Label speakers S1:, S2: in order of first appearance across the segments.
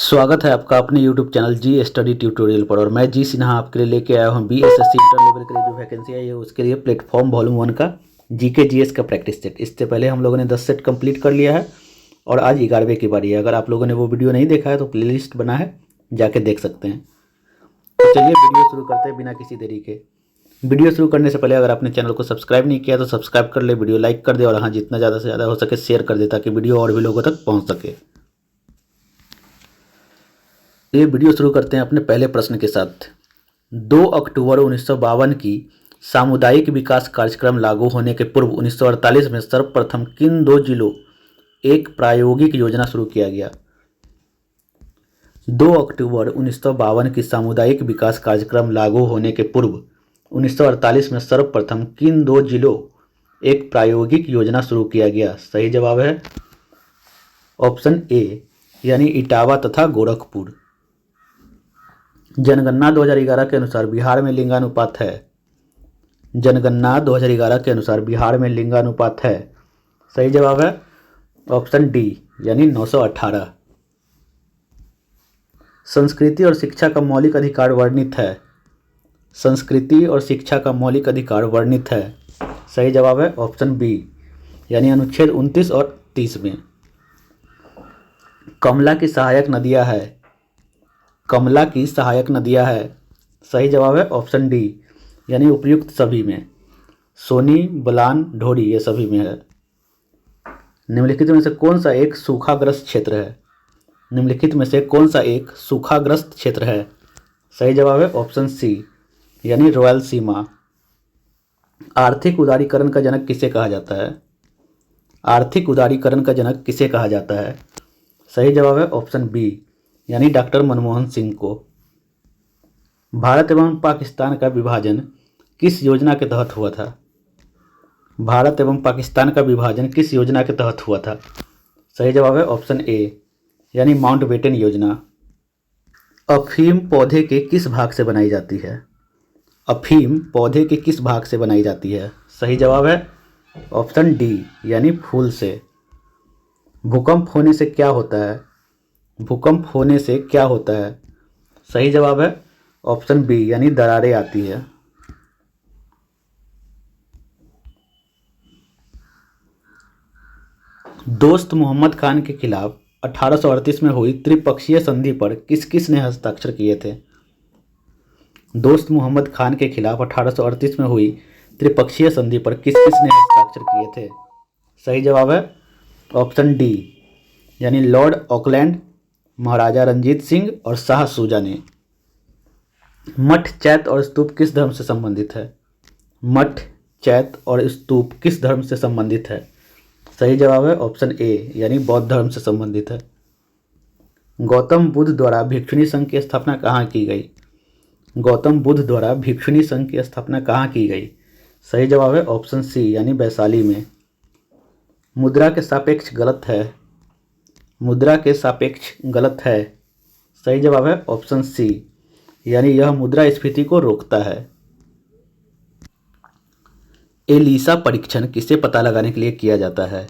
S1: स्वागत है आपका अपने YouTube चैनल जी स्टडी ट्यूटोरियल पर। और मैं जी सिन्हा आपके लिए लेके आया हूँ BSSC इंटर लेवल के लिए जो वैकेंसी आई है उसके लिए प्लेटफॉर्म वॉल्यूम 1 का जीके जीएस का प्रैक्टिस सेट। इससे पहले हम लोगों ने 10 सेट कंप्लीट कर लिया है और आज 11वें की बारी है। अगर आप लोगों ने वो वीडियो नहीं देखा है तो प्लेलिस्ट बना है, जाके देख सकते हैं। तो चलिए वीडियो शुरू करते हैं बिना किसी देरी के। वीडियो शुरू करने से पहले अगर आपने चैनल को सब्सक्राइब नहीं किया तो सब्सक्राइब कर ले, वीडियो लाइक कर दे और हाँ जितना ज़्यादा से ज़्यादा हो सके शेयर कर दे ताकि वीडियो और भी लोगों तक पहुँच सके। ये वीडियो शुरू करते हैं अपने पहले प्रश्न के साथ। 2 अक्टूबर 1952 की सामुदायिक विकास कार्यक्रम लागू होने के पूर्व 1948 में सर्वप्रथम किन 2 जिलों एक प्रायोगिक योजना शुरू किया गया? 2 अक्टूबर 1952 की सामुदायिक विकास कार्यक्रम लागू होने के पूर्व 1948 में सर्वप्रथम किन 2 जिलों एक प्रायोगिक योजना शुरू किया गया? सही जवाब है ऑप्शन ए यानी इटावा तथा गोरखपुर। जनगणना 2011 के अनुसार बिहार में लिंगानुपात है। जनगणना 2011 के अनुसार बिहार में लिंगानुपात है। सही जवाब है ऑप्शन डी यानी 918। संस्कृति और शिक्षा का मौलिक अधिकार वर्णित है। संस्कृति और शिक्षा का मौलिक अधिकार वर्णित है। सही जवाब है ऑप्शन बी यानी अनुच्छेद 29 और 30 में। कमला की सहायक नदियां है। कमला की सहायक नदियां है। सही जवाब है ऑप्शन डी यानी उपयुक्त सभी में। सोनी, बलान, ढोरी ये सभी में है। निम्नलिखित में से कौन सा एक सूखाग्रस्त क्षेत्र है? निम्नलिखित में से कौन सा एक सूखाग्रस्त क्षेत्र है? सही जवाब है ऑप्शन सी यानी रॉयल सीमा। आर्थिक उदारीकरण का जनक किसे कहा जाता है? आर्थिक उदारीकरण का जनक किसे कहा जाता है? सही जवाब है ऑप्शन बी यानी डॉक्टर मनमोहन सिंह को। भारत एवं पाकिस्तान का विभाजन किस योजना के तहत हुआ था? भारत एवं पाकिस्तान का विभाजन किस योजना के तहत हुआ था? सही जवाब है ऑप्शन ए यानी माउंटबेटन योजना। अफीम पौधे के किस भाग से बनाई जाती है? अफीम पौधे के किस भाग से बनाई जाती है? सही जवाब है ऑप्शन डी यानी फूल से। भूकंप होने से क्या होता है? भूकंप होने से क्या होता है? सही जवाब है ऑप्शन बी यानी दरारें आती है। दोस्त मोहम्मद खान के खिलाफ 1838 में हुई त्रिपक्षीय संधि पर किस किस ने हस्ताक्षर किए थे? दोस्त मोहम्मद खान के खिलाफ 1838 में हुई त्रिपक्षीय संधि पर किस किस ने हस्ताक्षर किए थे? सही जवाब है ऑप्शन डी यानी लॉर्ड ऑकलैंड, महाराजा रंजीत सिंह और शाह सूजा ने। मठ, चैत और स्तूप किस धर्म से संबंधित है? मठ, चैत और स्तूप किस धर्म से संबंधित है? सही जवाब है ऑप्शन ए यानी बौद्ध धर्म से संबंधित है। गौतम बुद्ध द्वारा भिक्षुणी संघ की स्थापना कहाँ की गई? गौतम बुद्ध द्वारा भिक्षुणी संघ की स्थापना कहाँ की गई? सही जवाब है ऑप्शन सी यानी वैशाली में। मुद्रा के सापेक्ष गलत है। मुद्रा के सापेक्ष गलत है। सही जवाब है ऑप्शन सी यानी यह मुद्रास्फीति को रोकता है। एलिसा परीक्षण किसे पता लगाने के लिए किया जाता है?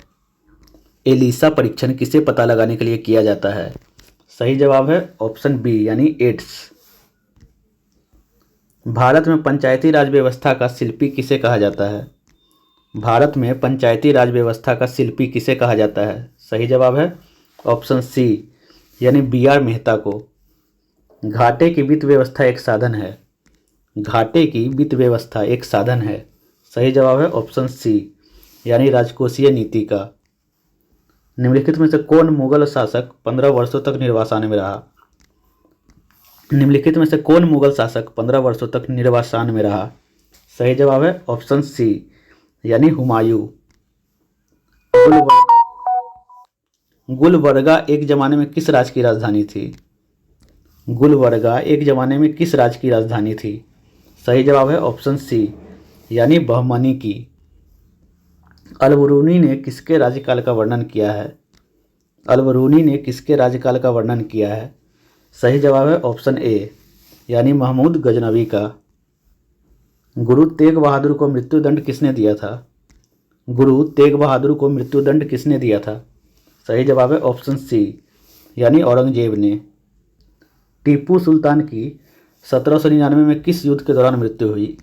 S1: एलिसा परीक्षण किसे पता लगाने के लिए किया जाता है? सही जवाब है ऑप्शन बी यानी एड्स। भारत में पंचायती राज व्यवस्था का शिल्पी किसे कहा जाता है? भारत में पंचायती राज व्यवस्था का शिल्पी किसे कहा जाता है? सही जवाब है ऑप्शन सी यानी BR मेहता को। घाटे की वित्त व्यवस्था एक साधन है। घाटे की वित्त व्यवस्था एक साधन है। सही जवाब है ऑप्शन सी यानी राजकोषीय नीति का। निम्नलिखित में से कौन मुगल शासक 15 वर्षों तक निर्वासन में रहा? निम्नलिखित में से कौन मुगल शासक 15 वर्षों तक निर्वासन में रहा? सही जवाब है ऑप्शन सी यानी हुमायूं। गुलबर्गा एक जमाने में किस राज्य की राजधानी थी? गुलबर्गा एक जमाने में किस राज्य की राजधानी थी? सही जवाब है ऑप्शन सी यानी बहमनी की। अल-बरूनी ने किसके राज्यकाल का वर्णन किया है? अल-बरूनी ने किसके राज्यकाल का वर्णन किया है? सही जवाब है ऑप्शन ए यानी महमूद गजनवी का। गुरु तेग बहादुर को मृत्युदंड किसने दिया था? गुरु तेग बहादुर को मृत्युदंड किसने दिया था? सही जवाब है ऑप्शन सी यानी औरंगजेब ने। टीपू सुल्तान की 1799 में किस युद्ध के दौरान मृत्यु हुई?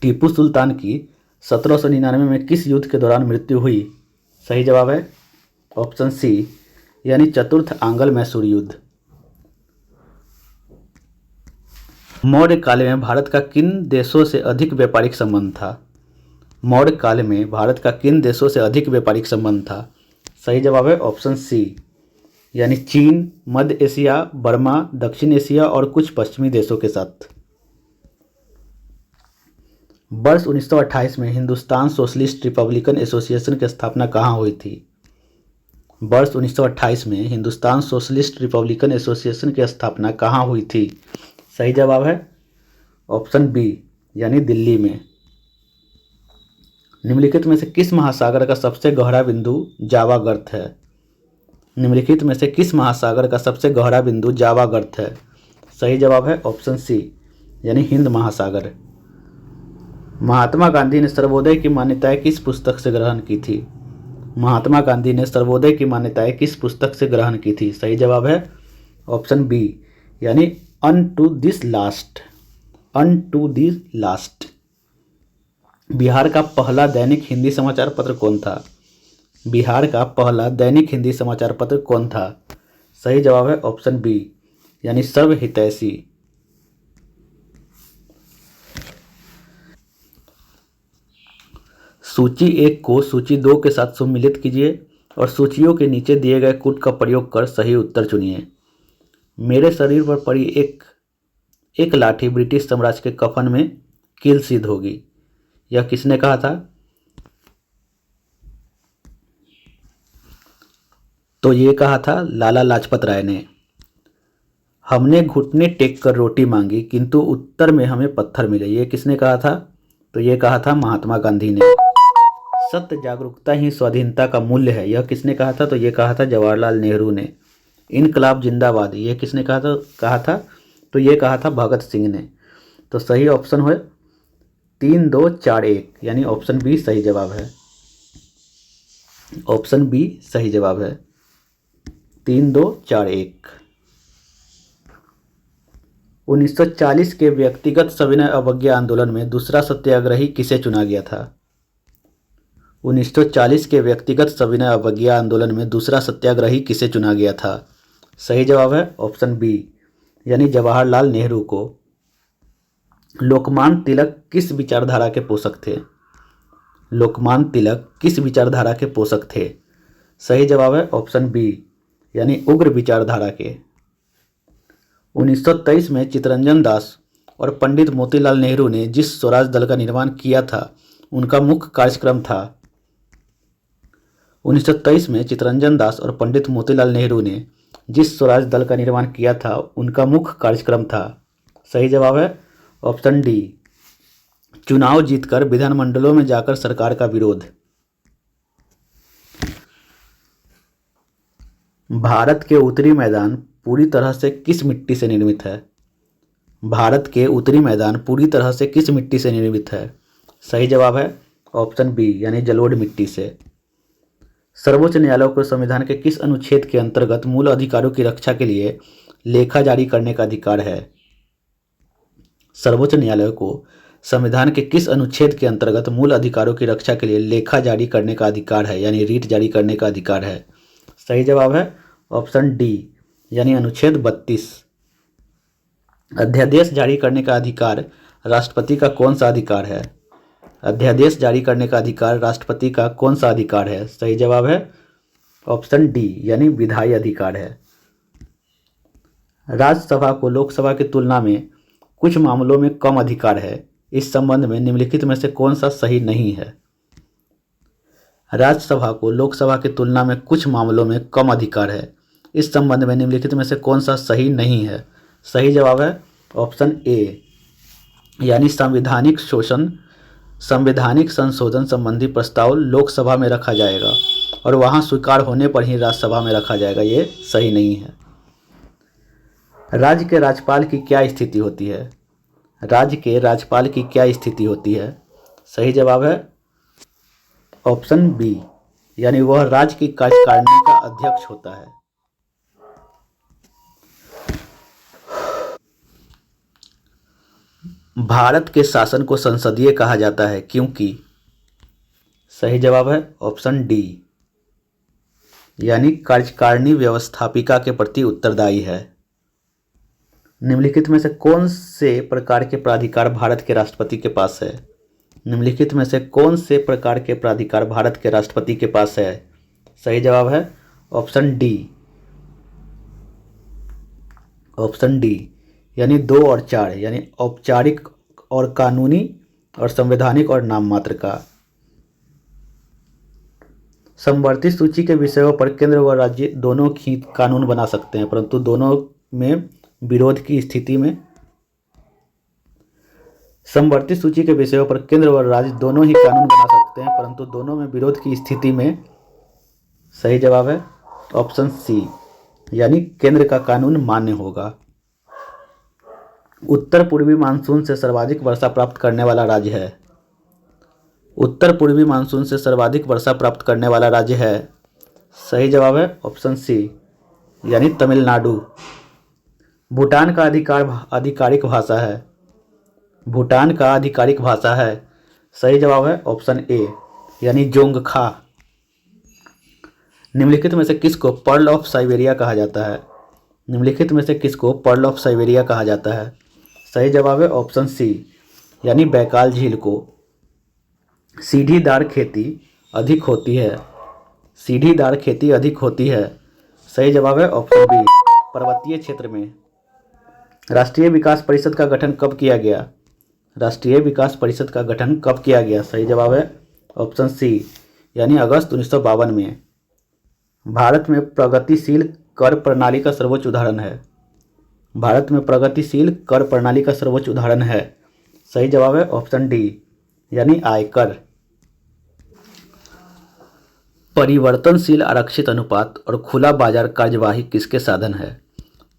S1: टीपू सुल्तान की 1799 में किस युद्ध के दौरान मृत्यु हुई? सही जवाब है ऑप्शन सी, यानी चतुर्थ आंग्ल मैसूर युद्ध। मौर्य काल में भारत का किन देशों से अधिक व्यापारिक संबंध था? मौर्य काल में भारत का किन देशों से अधिक व्यापारिक संबंध था? सही जवाब है ऑप्शन सी, यानी चीन, मध्य एशिया, बर्मा, दक्षिण एशिया और कुछ पश्चिमी देशों के साथ। वर्ष 1928 में हिंदुस्तान सोशलिस्ट रिपब्लिकन एसोसिएशन की स्थापना कहाँ हुई थी? वर्ष 1928 में हिंदुस्तान सोशलिस्ट रिपब्लिकन एसोसिएशन की स्थापना कहाँ हुई थी? सही जवाब है ऑप्शन बी, यानी दिल्ली में। निम्नलिखित में से किस महासागर का सबसे गहरा बिंदु जावा गर्त है? निम्नलिखित में से किस महासागर का सबसे गहरा बिंदु जावा गर्त है? सही जवाब है ऑप्शन सी, यानी हिंद महासागर। महात्मा गांधी ने सर्वोदय की मान्यताएं किस पुस्तक से ग्रहण की थी? महात्मा गांधी ने सर्वोदय की मान्यताएं किस पुस्तक से ग्रहण की थी? सही जवाब है ऑप्शन बी, यानी unto this last. Unto this last. Bihar का पहला दैनिक हिंदी समाचार पत्र कौन था? बिहार का पहला दैनिक हिंदी समाचार पत्र कौन था? सही जवाब है ऑप्शन बी, यानी सर्व हितैषी। सूची 1 को सूची 2 के साथ सम्मिलित कीजिए और सूचियों के नीचे दिए गए कूट का प्रयोग कर सही उत्तर चुनिए। मेरे शरीर पर पड़ी एक लाठी ब्रिटिश साम्राज्य के कफन में कील सिद्ध होगी, यह किसने कहा था? तो ये कहा था लाला लाजपत राय ने। हमने घुटने टेक कर रोटी मांगी किंतु उत्तर में हमें पत्थर मिले, ये किसने कहा था? तो ये कहा था महात्मा गांधी ने। सत्य जागरूकता ही स्वाधीनता का मूल्य है, यह किसने कहा था? तो ये कहा था जवाहरलाल नेहरू ने। इनकलाब जिंदाबाद, ये किसने कहा था? तो ये कहा था भगत सिंह ने। तो सही ऑप्शन है 3, 2, 4, 1, यानी ऑप्शन बी सही जवाब है। ऑप्शन बी सही जवाब है 3, 2, 4, 1। 1940 के व्यक्तिगत सविनय अवज्ञा आंदोलन में दूसरा सत्याग्रही किसे चुना गया था? 1940 के व्यक्तिगत सविनय अवज्ञा आंदोलन में दूसरा सत्याग्रही किसे चुना गया था? सही जवाब है ऑप्शन बी, यानी जवाहरलाल नेहरू को। लोकमान्य तिलक किस विचारधारा के पोषक थे? लोकमान्य तिलक किस विचारधारा के पोषक थे? सही जवाब है ऑप्शन बी, यानी उग्र विचारधारा के। 1923 में चित्तरंजन दास और पंडित मोतीलाल नेहरू ने जिस स्वराज दल का निर्माण किया था उनका मुख्य कार्यक्रम था। 1923 में चित्तरंजन दास और पंडित मोतीलाल नेहरू ने जिस स्वराज दल का निर्माण किया था उनका मुख्य कार्यक्रम था। सही जवाब है ऑप्शन डी, चुनाव जीतकर विधानमंडलों में जाकर सरकार का विरोध। भारत के उत्तरी मैदान पूरी तरह से किस मिट्टी से निर्मित है? भारत के उत्तरी मैदान पूरी तरह से किस मिट्टी से निर्मित है? सही जवाब है ऑप्शन बी, यानी जलोढ़ मिट्टी से। सर्वोच्च न्यायालय को संविधान के किस अनुच्छेद के अंतर्गत मूल अधिकारों की रक्षा के लिए लेखा जारी करने का अधिकार है? सर्वोच्च न्यायालय को संविधान के किस अनुच्छेद के अंतर्गत मूल अधिकारों की रक्षा के लिए लेखा जारी करने का अधिकार है, यानी रीट जारी करने का अधिकार है? सही जवाब है ऑप्शन डी, यानी अनुच्छेद 32। अध्यादेश जारी करने का अधिकार राष्ट्रपति का कौन सा अधिकार है? अध्यादेश जारी करने का अधिकार राष्ट्रपति का कौन सा अधिकार है? सही जवाब है ऑप्शन डी, यानी विधायी अधिकार है। राज्यसभा को लोकसभा की तुलना में कुछ मामलों में कम अधिकार है, इस संबंध में निम्नलिखित में से कौन सा सही नहीं है? राज्यसभा को लोकसभा की तुलना में कुछ मामलों में कम अधिकार है, इस संबंध में निम्नलिखित में से कौन सा सही नहीं है? सही जवाब है ऑप्शन ए, यानी संवैधानिक संशोधन संबंधी प्रस्ताव लोकसभा में रखा जाएगा और वहां स्वीकार होने पर ही राज्यसभा में रखा जाएगा, ये सही नहीं है। राज्य के राज्यपाल की क्या स्थिति होती है? राज्य के राज्यपाल की क्या स्थिति होती है? सही जवाब है ऑप्शन बी, यानी वह राज्य की कार्यकारिणी का अध्यक्ष होता है। भारत के शासन को संसदीय कहा जाता है क्योंकि। सही जवाब है ऑप्शन डी, यानी कार्यकारिणी व्यवस्थापिका के प्रति उत्तरदायी है। निम्नलिखित में से कौन से प्रकार के प्राधिकार भारत के राष्ट्रपति के पास है? निम्नलिखित में से कौन से प्रकार के प्राधिकार भारत के राष्ट्रपति के पास है? सही जवाब है ऑप्शन डी, ऑप्शन डी, यानी 2 और 4, यानी औपचारिक और कानूनी और संवैधानिक और नाम मात्र का। समवर्ती सूची के विषयों पर केंद्र व राज्य दोनों ही कानून बना सकते हैं, परंतु दोनों में विरोध की स्थिति में। समवर्ती सूची के विषयों पर केंद्र व राज्य दोनों ही कानून बना सकते हैं, परंतु दोनों में विरोध की स्थिति में। सही जवाब है ऑप्शन सी, यानी केंद्र का कानून मान्य होगा। उत्तर पूर्वी मानसून से सर्वाधिक वर्षा प्राप्त करने वाला राज्य है। उत्तर पूर्वी मानसून से सर्वाधिक वर्षा प्राप्त करने वाला राज्य है। सही जवाब है ऑप्शन सी, यानी तमिलनाडु। भूटान का आधिकारिक भाषा है। भूटान का आधिकारिक भाषा है। सही जवाब है ऑप्शन ए, यानी जोंगखा। निम्नलिखित में से किसको पर्ल ऑफ साइबेरिया कहा जाता है? निम्नलिखित में से किसको पर्ल ऑफ साइबेरिया कहा जाता है? सही जवाब है ऑप्शन सी, यानी बैकाल झील को। सीढ़ीदार खेती अधिक होती है। सीढ़ीदार खेती अधिक होती है। सही जवाब है ऑप्शन बी, पर्वतीय क्षेत्र में। राष्ट्रीय विकास परिषद का गठन कब किया गया? राष्ट्रीय विकास परिषद का गठन कब किया गया? सही जवाब है ऑप्शन सी, यानी अगस्त 1952 में। भारत में प्रगतिशील कर प्रणाली का सर्वोच्च उदाहरण है। भारत में प्रगतिशील कर प्रणाली का सर्वोच्च उदाहरण है। सही जवाब है ऑप्शन डी, यानी आयकर। परिवर्तनशील आरक्षित अनुपात और खुला बाजार कार्यवाही किसके साधन है?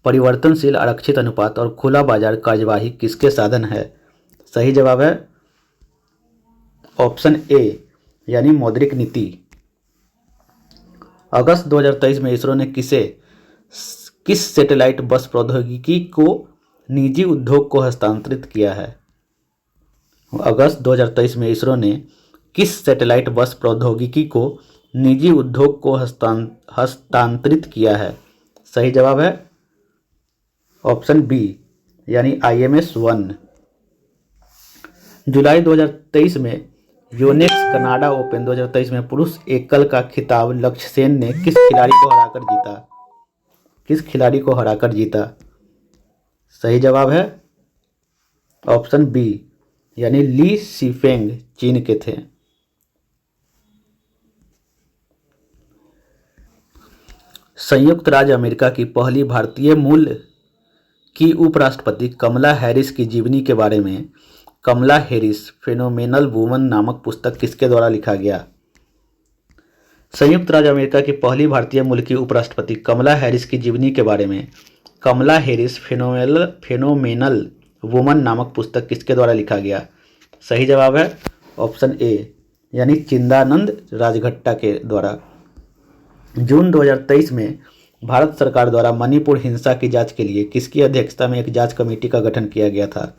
S1: परिवर्तनशील आरक्षित अनुपात और खुला बाजार कार्यवाही किसके साधन है? सही जवाब है ऑप्शन ए, यानी मौद्रिक नीति। अगस्त 2023 में इसरो ने किस सैटेलाइट बस प्रौद्योगिकी को निजी उद्योग को हस्तांतरित किया है? अगस्त 2023 में इसरो ने किस सैटेलाइट बस प्रौद्योगिकी को निजी उद्योग को हस्तांतरित किया है? सही जवाब है ऑप्शन बी, यानी IMS-1। जुलाई 2023 में योनेक्स कनाडा ओपन 2023 में पुरुष एकल का खिताब लक्ष्य सेन ने किस खिलाड़ी को हराकर जीता? किस खिलाड़ी को हराकर जीता? सही जवाब है ऑप्शन बी, यानी ली सीफेंग चीन के थे। संयुक्त राज्य अमेरिका की पहली भारतीय मूल की उपराष्ट्रपति कमला हैरिस की जीवनी के बारे में कमला हैरिस फेनोमेनल वुमन नामक पुस्तक किसके द्वारा लिखा गया? संयुक्त राज्य अमेरिका की पहली भारतीय मूल की उपराष्ट्रपति कमला हैरिस की जीवनी के बारे में कमला हैरिस फेनोमेनल वुमन नामक पुस्तक किसके द्वारा लिखा गया? सही जवाब है ऑप्शन ए, यानी चिदानंद राजघट्टा के द्वारा। जून 2023 में भारत सरकार द्वारा मणिपुर हिंसा की जांच के लिए किसकी अध्यक्षता में एक जांच कमेटी का गठन किया गया था?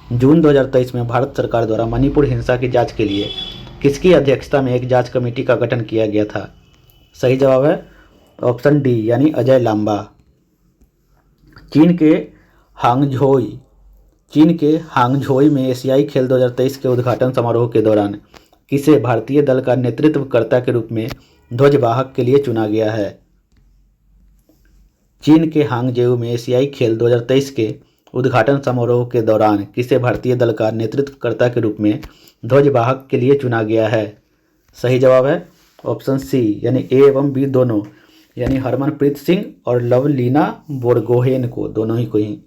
S1: जून 2023 में भारत सरकार द्वारा मणिपुर हिंसा की जांच के लिए किसकी अध्यक्षता में एक जांच कमेटी का गठन किया गया था? सही जवाब है ऑप्शन डी, यानी अजय लांबा। चीन के हांगझोई में एशियाई खेल 2023 के उद्घाटन समारोह के दौरान किसे भारतीय दल का नेतृत्वकर्ता के रूप में ध्वजवाहक के लिए चुना गया है? चीन के हांगझोउ में एशियाई खेल 2023 के उद्घाटन समारोह के दौरान किसे भारतीय दल का नेतृत्वकर्ता के रूप में ध्वजवाहक के लिए चुना गया है? सही जवाब है ऑप्शन सी, यानी ए एवं बी दोनों, यानी हरमनप्रीत सिंह और लवलीना बोरगोहेन को, दोनों ही को ही।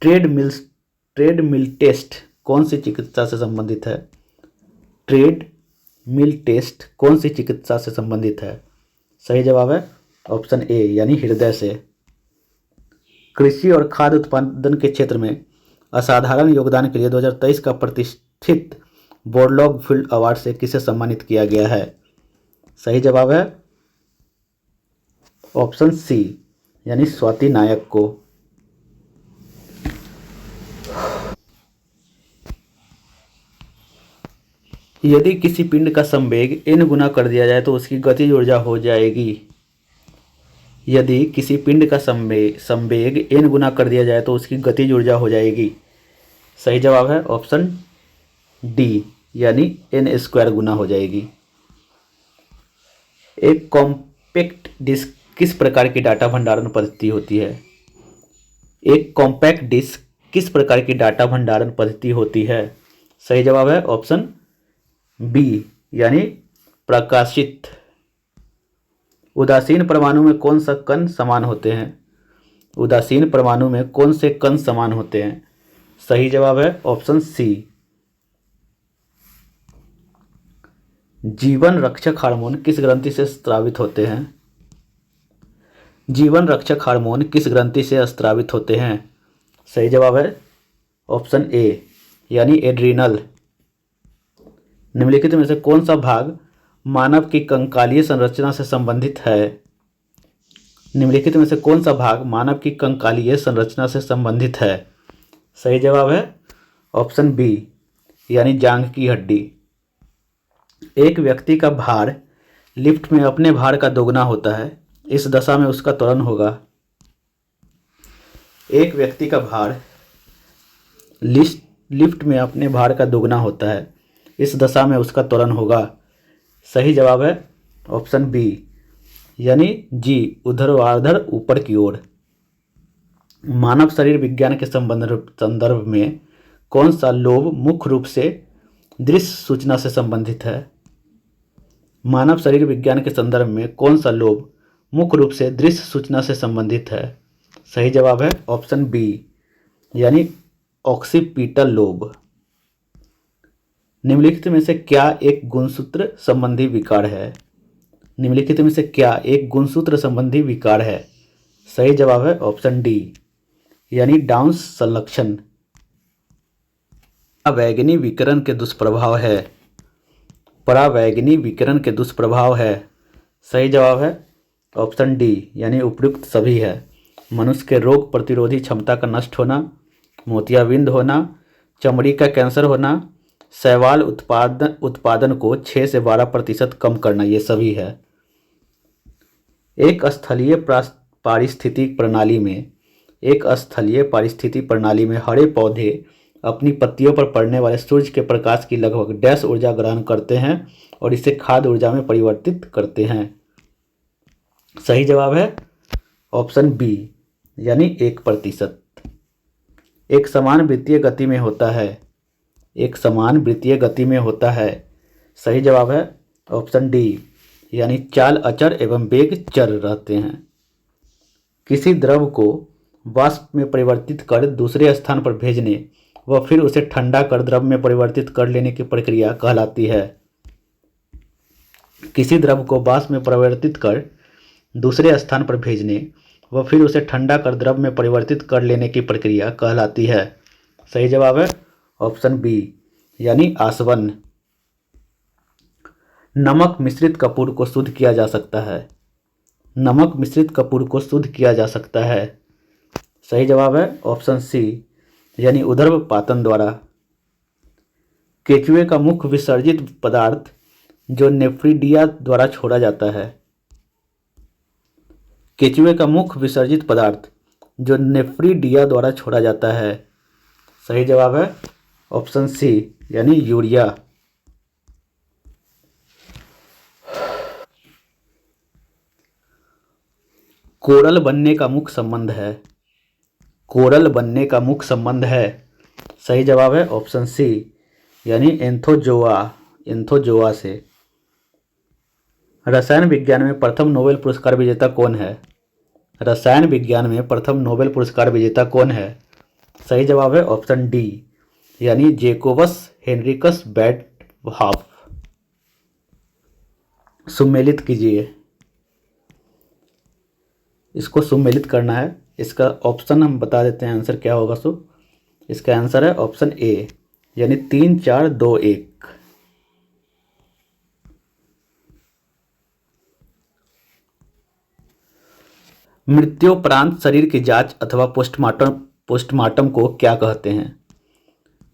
S1: ट्रेडमिल टेस्ट कौन सी चिकित्सा से संबंधित है? ट्रेडमिल टेस्ट कौन सी चिकित्सा से संबंधित है? सही जवाब है ऑप्शन ए, यानी हृदय से। कृषि और खाद्य उत्पादन के क्षेत्र में असाधारण योगदान के लिए 2023 का प्रतिष्ठित बोरलॉग फील्ड अवार्ड से किसे सम्मानित किया गया है? सही जवाब है ऑप्शन सी, यानी स्वाति नायक को। यदि किसी पिंड का संवेग n गुना कर दिया जाए तो उसकी गतिज ऊर्जा हो जाएगी। यदि किसी पिंड का संवेग n गुना कर दिया जाए तो उसकी गतिज ऊर्जा हो जाएगी। सही जवाब है ऑप्शन डी, यानी n स्क्वायर गुना हो जाएगी। एक कॉम्पैक्ट डिस्क किस प्रकार की डाटा भंडारण पद्धति होती है? एक कॉम्पैक्ट डिस्क किस प्रकार की डाटा भंडारण पद्धति होती है? सही जवाब है ऑप्शन बी, यानी प्रकाशित। उदासीन परमाणु में कौन सा कण समान होते हैं? उदासीन परमाणु में कौन से कण समान होते हैं? सही जवाब है ऑप्शन सी। जीवन रक्षक हार्मोन किस ग्रंथि से स्रावित होते हैं? जीवन रक्षक हार्मोन किस ग्रंथि से स्रावित होते हैं? सही जवाब है ऑप्शन ए, यानी एड्रीनल। निम्नलिखित में से कौन सा भाग मानव की कंकालीय संरचना से संबंधित है? निम्नलिखित में से कौन सा भाग मानव की कंकालीय संरचना से संबंधित है? सही जवाब है ऑप्शन बी, यानी जांघ की हड्डी। एक व्यक्ति का भार लिफ्ट में अपने भार का दोगुना होता है, इस दशा में उसका त्वरण होगा। एक व्यक्ति का भार लिफ्ट में अपने भार का दोगुना होता है, इस दशा में उसका त्वरण होगा। सही जवाब है ऑप्शन बी, यानी जी, ऊर्ध्वाधर ऊपर की ओर। मानव शरीर विज्ञान के संदर्भ में कौन सा लोब मुख्य रूप से दृश्य सूचना से संबंधित है? मानव शरीर विज्ञान के संदर्भ में कौन सा लोब मुख्य रूप से दृश्य सूचना से संबंधित है? सही जवाब है ऑप्शन बी, यानी ऑक्सीपिटल लोब। निम्नलिखित में से क्या एक गुणसूत्र संबंधी विकार है? निम्नलिखित में से क्या एक गुणसूत्र संबंधी विकार है? सही जवाब है ऑप्शन डी, यानी डाउन संलक्षण। परावैंगनी विकिरण के दुष्प्रभाव है। परावैंगनी विकिरण के दुष्प्रभाव है। सही जवाब है ऑप्शन डी, यानी उपयुक्त सभी है। मनुष्य के रोग प्रतिरोधी क्षमता का नष्ट होना, मोतियाबिंद होना, चमड़ी का कैंसर होना, शैवाल उत्पादन को 6 से 12% कम करना, ये सभी है। एक स्थलीय पारिस्थितिक प्रणाली में हरे पौधे अपनी पत्तियों पर पड़ने वाले सूरज के प्रकाश की लगभग डैश ऊर्जा ग्रहण करते हैं और इसे खाद्य ऊर्जा में परिवर्तित करते हैं। सही जवाब है ऑप्शन बी, यानी 1%। एक समान वृत्तीय गति में होता है। एक समान वृत्तीय गति में होता है। सही जवाब है ऑप्शन डी, यानी चाल अचर एवं वेग चर रहते हैं। किसी द्रव को वाष्प में परिवर्तित कर दूसरे स्थान पर भेजने व फिर उसे ठंडा कर द्रव में परिवर्तित कर लेने की प्रक्रिया कहलाती है। किसी द्रव को वाष्प में परिवर्तित कर दूसरे स्थान पर भेजने व फिर उसे ठंडा कर द्रव में परिवर्तित कर लेने की प्रक्रिया कहलाती है। सही जवाब है ऑप्शन बी, यानी आसवन। नमक मिश्रित कपूर को शुद्ध किया जा सकता है। नमक मिश्रित कपूर को शुद्ध किया जा सकता है। सही जवाब है ऑप्शन सी, यानी ऊर्ध्वपातन द्वारा। केचुए का मुख्य विसर्जित पदार्थ जो नेफ्रिडिया द्वारा छोड़ा जाता है। केचुए का मुख्य विसर्जित पदार्थ जो नेफ्रिडिया द्वारा छोड़ा जाता है। सही जवाब है ऑप्शन सी, यानी यूरिया। कोरल बनने का मुख्य संबंध है। कोरल बनने का मुख्य संबंध है। सही जवाब है ऑप्शन सी, यानी एंथोजोआ से। रसायन विज्ञान में प्रथम नोबेल पुरस्कार विजेता कौन है? रसायन विज्ञान में प्रथम नोबेल पुरस्कार विजेता कौन है? सही जवाब है ऑप्शन डी, यानी जैकोबस हेनरिकस बैडहाफ। सुमेलित कीजिए। इसको सुमेलित करना है। इसका ऑप्शन हम बता देते हैं, आंसर क्या होगा। इसका आंसर है ऑप्शन ए, यानी 3 4 2 1। मृत्युपरांत शरीर की जांच अथवा पोस्टमार्टम को क्या कहते हैं?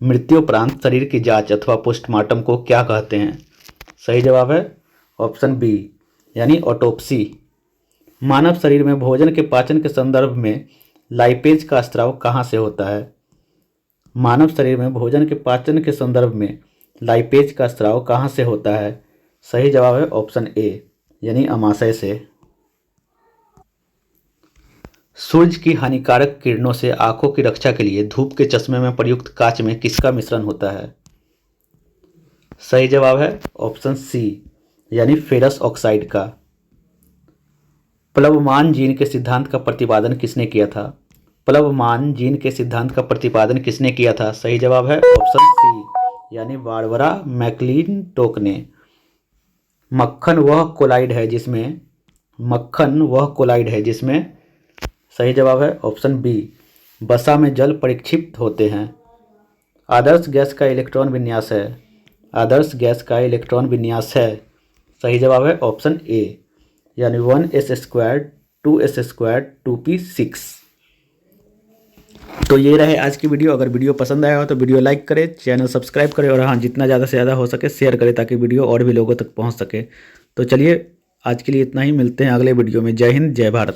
S1: मृत्युपरांत शरीर की जांच अथवा पोस्टमार्टम को क्या कहते हैं? सही जवाब है ऑप्शन बी यानी ऑटोप्सी। मानव शरीर में भोजन के पाचन के संदर्भ में लाइपेज का स्राव कहाँ से होता है? मानव शरीर में भोजन के पाचन के संदर्भ में लाइपेज का स्राव कहाँ से होता है? सही जवाब है ऑप्शन ए यानी अमाशय से। सूर्य की हानिकारक किरणों से आंखों की रक्षा के लिए धूप के चश्मे में प्रयुक्त कांच में किसका मिश्रण होता है? सही जवाब है ऑप्शन सी यानी फेरस ऑक्साइड का। प्लवमान जीन के सिद्धांत का प्रतिपादन किसने किया था? प्लवमान जीन के सिद्धांत का प्रतिपादन किसने किया था? सही जवाब है ऑप्शन सी यानी बारबरा मैक्लिंटोक ने। मक्खन वह कोलाइड है जिसमें सही जवाब है ऑप्शन बी वसा में जल परिक्षिप्त होते हैं। आदर्श गैस का इलेक्ट्रॉन विन्यास है। सही जवाब है ऑप्शन ए यानी 1s² 2s² 2p6। तो ये रहे आज की वीडियो। अगर वीडियो पसंद आया हो तो वीडियो लाइक करें, चैनल सब्सक्राइब करें और हाँ जितना ज़्यादा से ज़्यादा हो सके शेयर करें ताकि वीडियो और भी लोगों तक पहुंच सके। तो चलिए आज के लिए इतना ही, मिलते हैं अगले वीडियो में। जय हिंद, जय भारत।